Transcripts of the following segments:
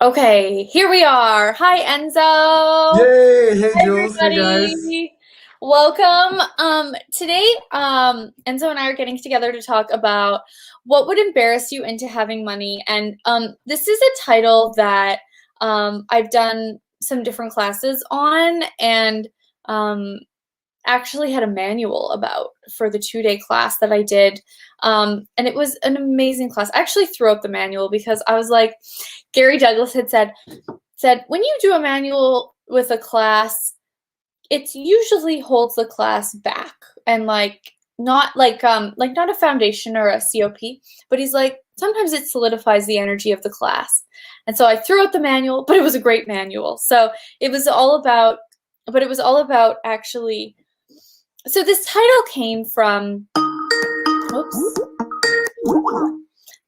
Okay, here we are. Hi, Enzo. Yay! Hey Hi, Jules, hey guys. everybody. Welcome. Today, Enzo and I are getting together to talk about what would embarrass you into having money. And this is a title that I've done some different classes on and um, actually had a manual about for the 2-day class that I did. And it was an amazing class. I actually threw out the manual because I was like, Gary Douglas had said when you do a manual with a class, it usually holds the class back and like not a foundation or a COP, but he's like sometimes it solidifies the energy of the class. And so I threw out the manual, but it was a great manual. So it was all about but it was all about actually so this title came from oops.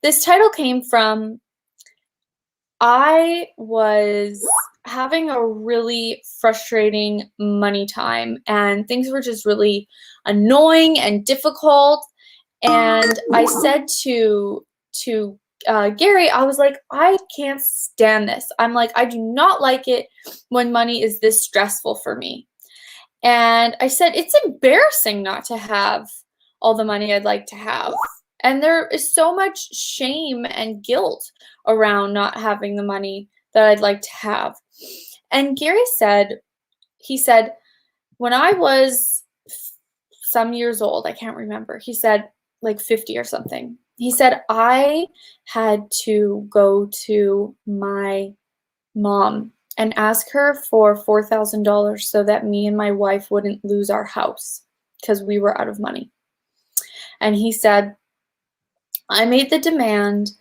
This title came from I was having a really frustrating money time and things were just really annoying and difficult. And I said to Gary, I was like, I can't stand this. I'm like, I do not like it when money is this stressful for me. And I said, it's embarrassing not to have all the money I'd like to have. And there is so much shame and guilt around not having the money that I'd like to have. And Gary said, he said, when I was some years old, I can't remember, he said like 50 or something. He said, I had to go to my mom and ask her for $4,000 so that me and my wife wouldn't lose our house because we were out of money. And he said, I made the demand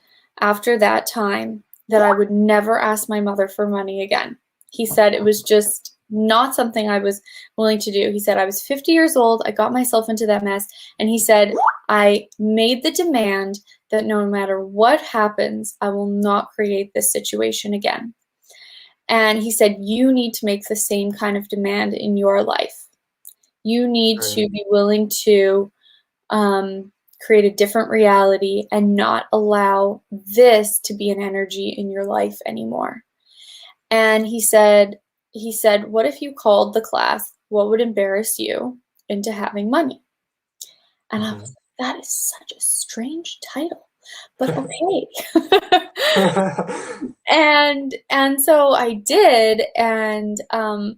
after that time that I would never ask my mother for money again. He said it was just not something I was willing to do. He said I was 50 years old, I got myself into that mess, and he said I made the demand that no matter what happens, I will not create this situation again. And he said, you need to make the same kind of demand in your life. You need Right. to be willing to create a different reality and not allow this to be an energy in your life anymore. And he said, what if you called the class, what would embarrass you into having money? And I was Mhm. like, that is such a strange title, but okay. And so I did, and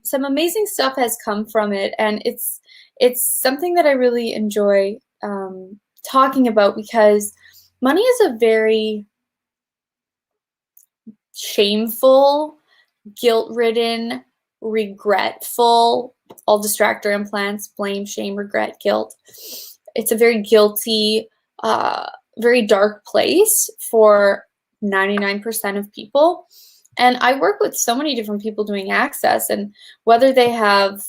some amazing stuff has come from it, and it's something that I really enjoy talking about because money is a very shameful, guilt-ridden, regretful, all distractor implants, blame, shame, regret, guilt. It's a very guilty, very dark place for 99% of people. And I work with so many different people doing access, and whether they have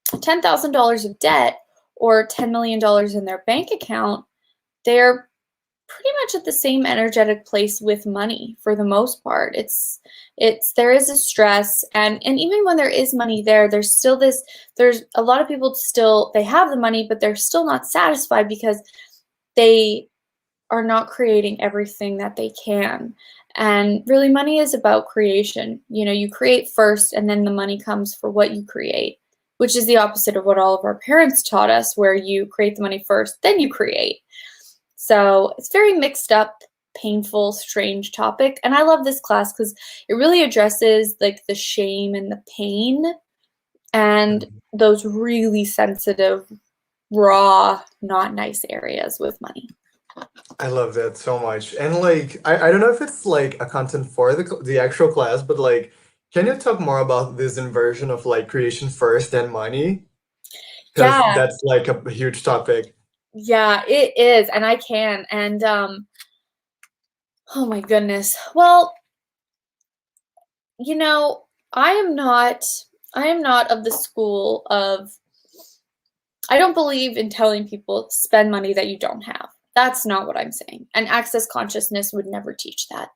$10,000 of debt or $10 million in their bank account, they're pretty much at the same energetic place with money for the most part. It's there is a stress, and even when there is money there, there's still this there's a lot of people still they have the money, but they're still not satisfied because they are not creating everything that they can. And really money is about creation. You know, you create first and then the money comes for what you create, which is the opposite of what all of our parents taught us, where you create the money first, then you create. So it's very mixed up, painful, strange topic. And I love this class because it really addresses like the shame and the pain and Mhm. those really sensitive, raw, not nice areas with money. I love that so much. And like, I don't know if it's like a content for the actual class, but like, can you talk more about this inversion of like creation first, then money? Because Yeah, that's like a huge topic. yeah, it is. And I can. And oh my goodness. Well, you know, I am not I am not of the school of I don't believe in telling people spend money that you don't have. That's not what I'm saying. And access consciousness would never teach that.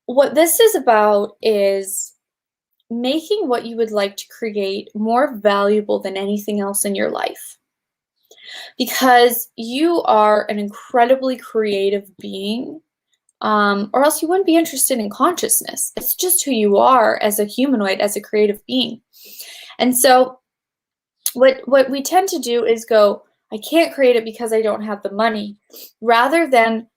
What this is about is making what you would like to create more valuable than anything else in your life. Because you are an incredibly creative being or else you wouldn't be interested in consciousness. It's just who you are as a humanoid, as a creative being. And so what we tend to do is go, I can't create it because I don't have the money, rather than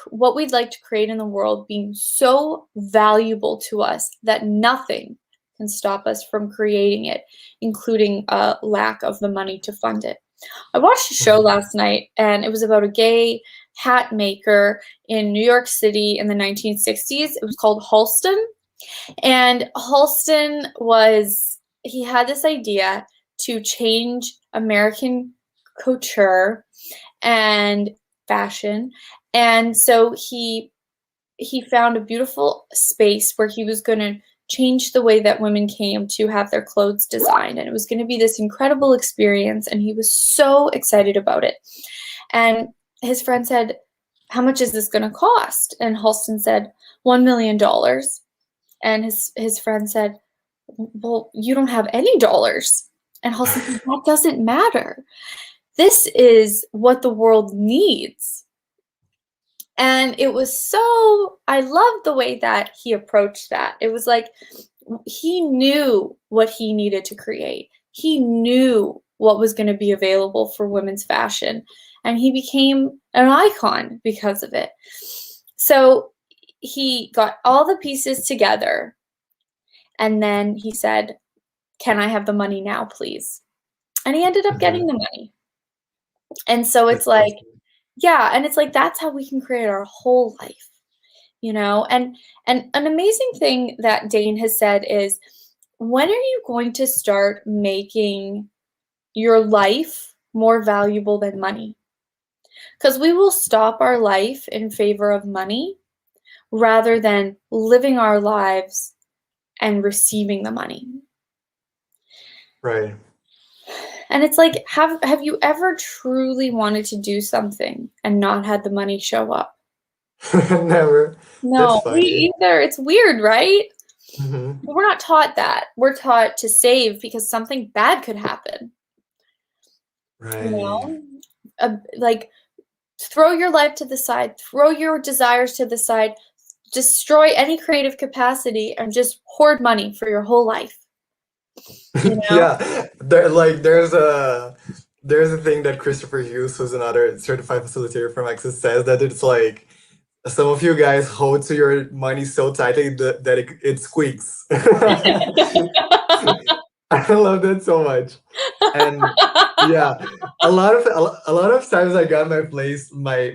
what we'd like to create in the world being so valuable to us that nothing can stop us from creating it, including a lack of the money to fund it. I watched a show Mhm. last night, and it was about a gay hat maker in New York City in the 1960s. It was called Halston. And he had this idea to change American couture and fashion. And so he found a beautiful space where he was going to change the way that women came to have their clothes designed, and it was going to be this incredible experience, and he was so excited about it. And his friend said, how much is this going to cost? And Halston said, $1 million. And his friend said, well, you don't have any dollars. And Halston said, that doesn't matter. This is what the world needs. And it was so, I loved the way that he approached that. It was like he knew what he needed to create. He knew what was going to be available for women's fashion. And he became an icon because of it. So he got all the pieces together. And then he said, can I have the money now, please? And he ended up getting Mhm. the money. And so it's That's so like, sweet. yeah, and it's like that's how we can create our whole life, you know? And an amazing thing that Dane has said is, when are you going to start making your life more valuable than money? Because we will stop our life in favor of money rather than living our lives and receiving the money. Right. And it's like, have you ever truly wanted to do something and not had the money show up? Never. That's No, funny. me either. It's weird, right? Hmm. But we're not taught that. We're taught to save because something bad could happen. You Right. know, like throw your life to the side, throw your desires to the side, destroy any creative capacity, and just hoard money for your whole life. You know? Yeah, there's a thing that Christopher Hughes, who's another certified facilitator from Access, says that it's like some of you guys hold to your money so tightly that it squeaks. I love that so much. And yeah, a lot of times I got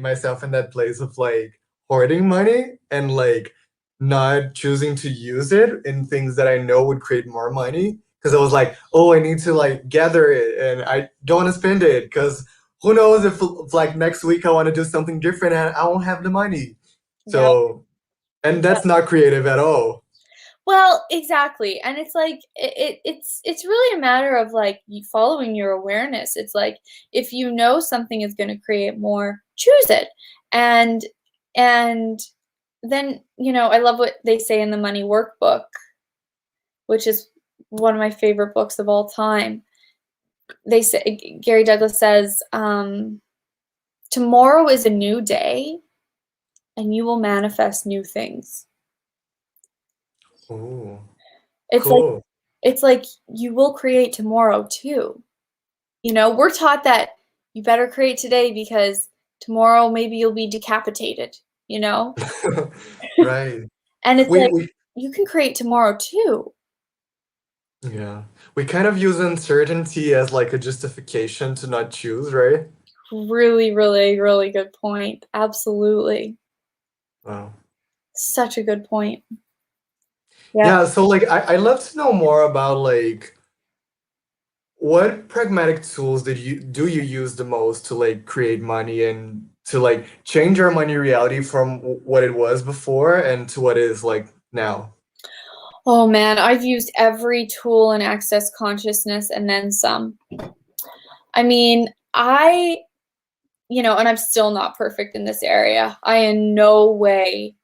myself in that place of like hoarding money and like not choosing to use it in things that I know would create more money. Because I was like, oh, I need to like gather it and I don't want to spend it because who knows if like next week I want to do something different and I won't have the money. Yep. So, and that's not creative at all. Well, exactly. And it's like it's really a matter of like you following your awareness. It's like if you know something is going to create more, choose it. And and then, I love what they say in the money workbook, which is one of my favorite books of all time. They say Gary Douglas says, tomorrow is a new day and you will manifest new things. Oh, It's like cool. it's like you will create tomorrow too. We're taught that you better create today because tomorrow maybe you'll be decapitated, you know? Right. And it's like We you can create tomorrow too. Yeah. We kind of use uncertainty as like a justification to not choose, right? Really, really, really good point. Absolutely. Wow. Such a good point. Yeah. Yeah, so like I'd love to know more about like what pragmatic tools do you use the most to like create money and to like change our money reality from what it was before and to what it is like now? Oh man, I've used every tool in Access Consciousness and then some. I mean, and I'm still not perfect in this area. I in no way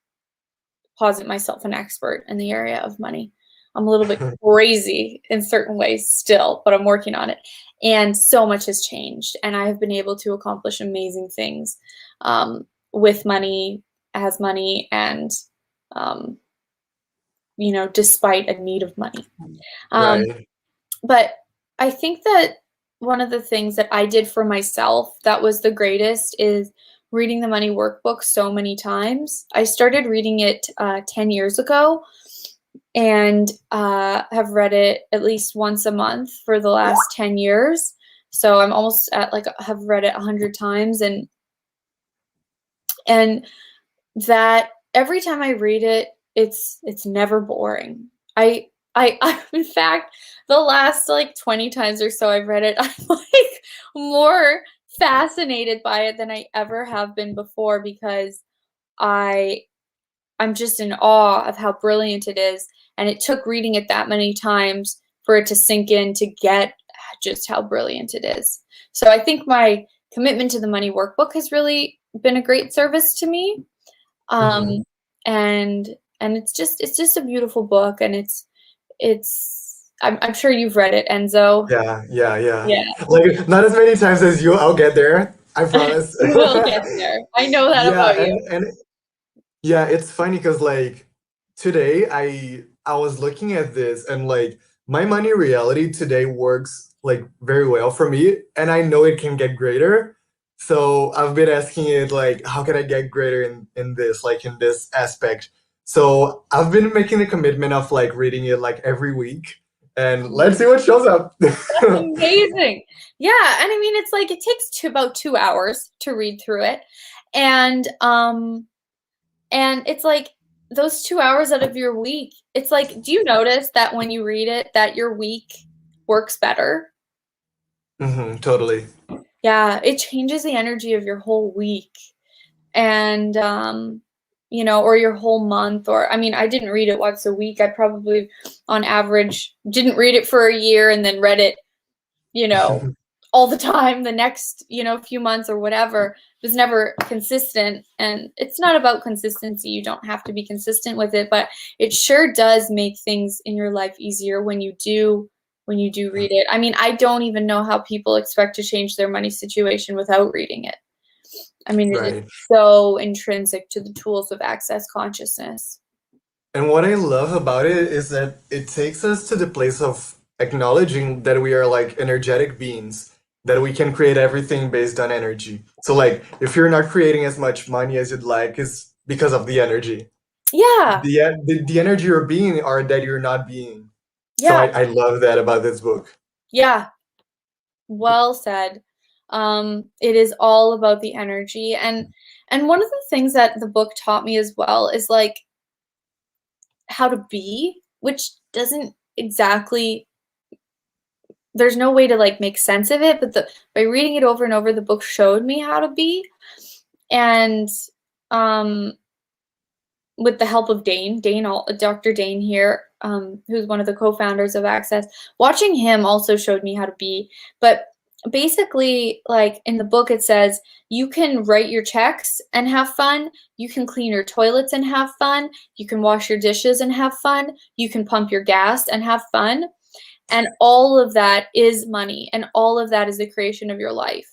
posit myself an expert in the area of money. I'm a little bit crazy in certain ways still, but I'm working on it. And so much has changed, and I have been able to accomplish amazing things with money has money and, um, despite a need of money. Um, Right. but I think that one of the things that I did for myself that was the greatest is reading the money workbook so many times. I started reading it 10 years ago and have read it at least once a month for the last 10 years. So I'm almost at like have read it 100 times, and that every time I read it, it's never boring. I in fact, the last like 20 times or so I've read it, I'm like more fascinated by it than I ever have been before because I I'm just in awe of how brilliant it is. And it took reading it that many times for it to sink in to get just how brilliant it is. So I think my commitment to the money workbook has really been a great service to me. Hmm. Um, and it's just a beautiful book, and I'm sure you've read it, Enzo. Yeah, yeah, yeah. Yeah, Like not as many times as you, I'll get there. I promise. you will get there. I know that Yeah, about you. and yeah, it's funny because like today I was looking at this and like my money reality today works like very well for me and I know it can get greater. So I've been asking it like how can I get greater in this like in this aspect. So I've been making the commitment of like reading it like every week and let's see what shows up. That's amazing. Yeah, and I mean, it's like it takes about 2 hours to read through it, and, um, and it's like those 2 hours out of your week, it's like, do you notice that when you read it, that your week works better? Totally. Yeah, it changes the energy of your whole week. And or your whole month, or I mean, I didn't read it once a week. I probably on average didn't read it for a year and then read it, you know, all the time the next, few months or whatever. It was never consistent, and it's not about consistency. You don't have to be consistent with it, but it sure does make things in your life easier when you do read it. I mean, I don't even know how people expect to change their money situation without reading it. I mean, it is Right. so intrinsic to the tools of access consciousness. And what I love about it is that it takes us to the place of acknowledging that we are like energetic beings, that we can create everything based on energy. So like if you're not creating as much money as you'd like, is because of the energy. Yeah, The energy you're being are that you're not being. So yeah, I love that about this book. yeah. Well said. It is all about the energy, and one of the things that the book taught me as well is like how to be, which doesn't exactly there's no way to like make sense of it, but by reading it over and over, the book showed me how to be. And um with the help of Dr. Dane here, who's one of the co-founders of Access, watching him also showed me how to be. But basically, like in the book, it says you can write your checks and have fun. You can clean your toilets and have fun. You can wash your dishes and have fun. You can pump your gas and have fun. And all of that is money, and all of that is the creation of your life.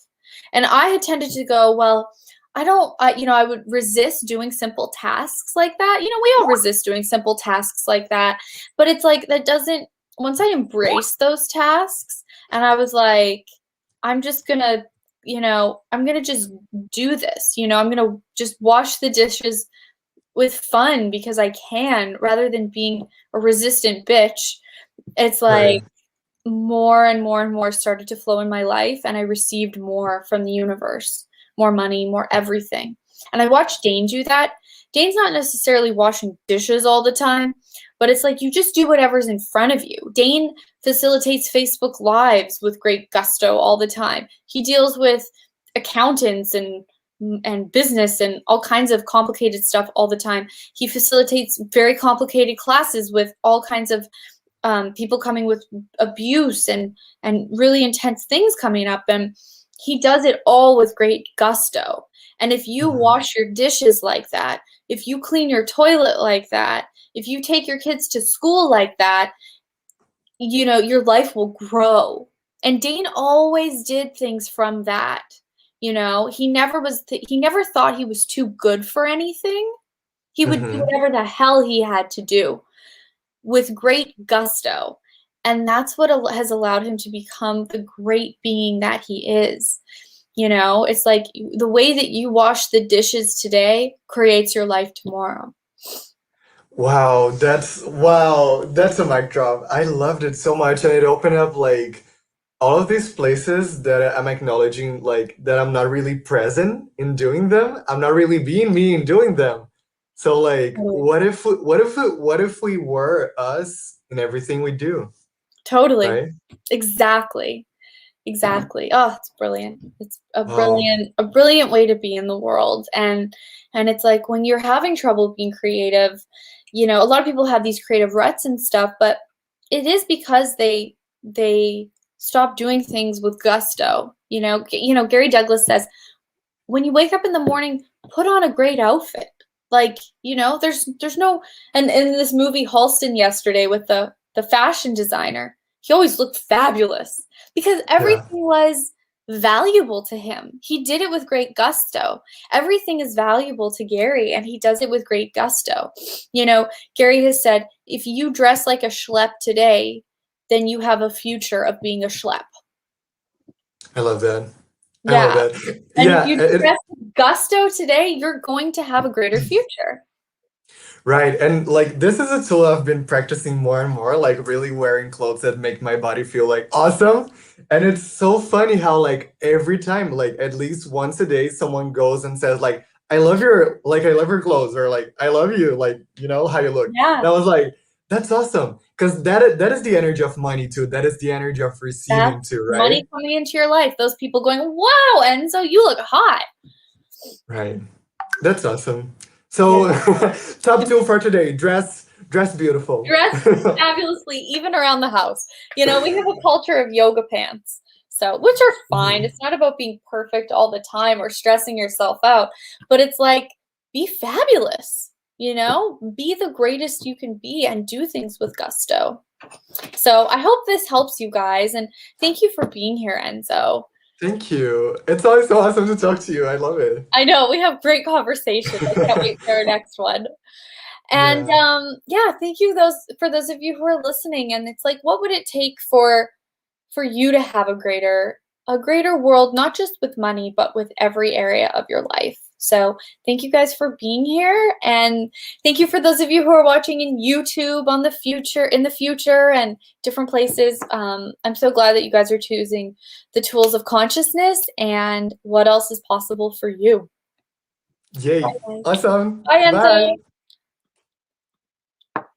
And I had tended to go, well, I don't, I would resist doing simple tasks like that. We all resist doing simple tasks like that. But it's like, that doesn't, once I embraced those tasks and I was like, I'm just gonna, I'm gonna just do this, I'm gonna just wash the dishes with fun because I can rather than being a resistant bitch. It's like, Right. more and more and more started to flow in my life, and I received more from the universe, more money, more everything. And I watched Dane do that. Dane's not necessarily washing dishes all the time, but it's like you just do whatever's in front of you. Dane facilitates Facebook Lives with great gusto all the time. He deals with accountants and business and all kinds of complicated stuff all the time. He facilitates very complicated classes with all kinds of people coming with abuse and really intense things coming up, and he does it all with great gusto. And if you Mhm. wash your dishes like that, if you clean your toilet like that, if you take your kids to school like that, your life will grow. And Dane always did things from that. You know, he never thought he was too good for anything. He would do Hmm. whatever the hell he had to do with great gusto. And that's what has allowed him to become the great being that he is. You know, it's like the way that you wash the dishes today creates your life tomorrow. Wow, that's a mic drop. I loved it so much, and it opened up like all of these places that I'm acknowledging, like that I'm not really present in doing them. I'm not really being me in doing them. So like, Totally. what if we were us in everything we do, Totally. right? Exactly. Exactly. Oh, it's brilliant. It's Wow. a brilliant way to be in the world. And it's like when you're having trouble being creative, you know, a lot of people have these creative ruts and stuff, but it is because they stop doing things with gusto. You know, Gary Douglas says, when you wake up in the morning, put on a great outfit. Like, you know, there's no, and in this movie Halston yesterday with the fashion designer, he always looked fabulous because Yeah. everything was valuable to him. He did it with great gusto. Everything is valuable to Gary and he does it with great gusto. You know, Gary has said, if you dress like a schlep today, then you have a future of being a schlep. I love that. I love Yeah. that. And if Yeah, you dress with gusto today, you're going to have a greater future. right. And like this is a tool I've been practicing more and more, like really wearing clothes that make my body feel like awesome. And it's so funny how like every time, like at least once a day, someone goes and says like, I love your clothes, or like, I love you, like, you know, how you look. Yeah, And I was like, that's awesome. Because that is the energy of money too. That is the energy of that's receiving too, money right? coming into your life. Those people going, wow, Enzo, you look hot. Right. That's awesome. Yeah. So, top tool for today, dress beautiful. Dress fabulously, even around the house. You know, we have a culture of yoga pants. So, which are fine. Mhm. It's not about being perfect all the time or stressing yourself out, but it's like be fabulous, you know? Be the greatest you can be and do things with gusto. So, I hope this helps you guys and thank you for being here, Enzo. Thank you. It's always so awesome to talk to you. I love it. I know we have great conversations. I can't wait for our next one. And Yeah. yeah, thank you those of you who are listening. And it's like, what would it take for you to have a greater world, not just with money, but with every area of your life? So thank you guys for being here, and thank you for those of you who are watching in YouTube in the future and different places. I'm so glad that you guys are choosing the tools of consciousness and what else is possible for you. Yay. Bye, Awesome. Bye, Bye. Enzo.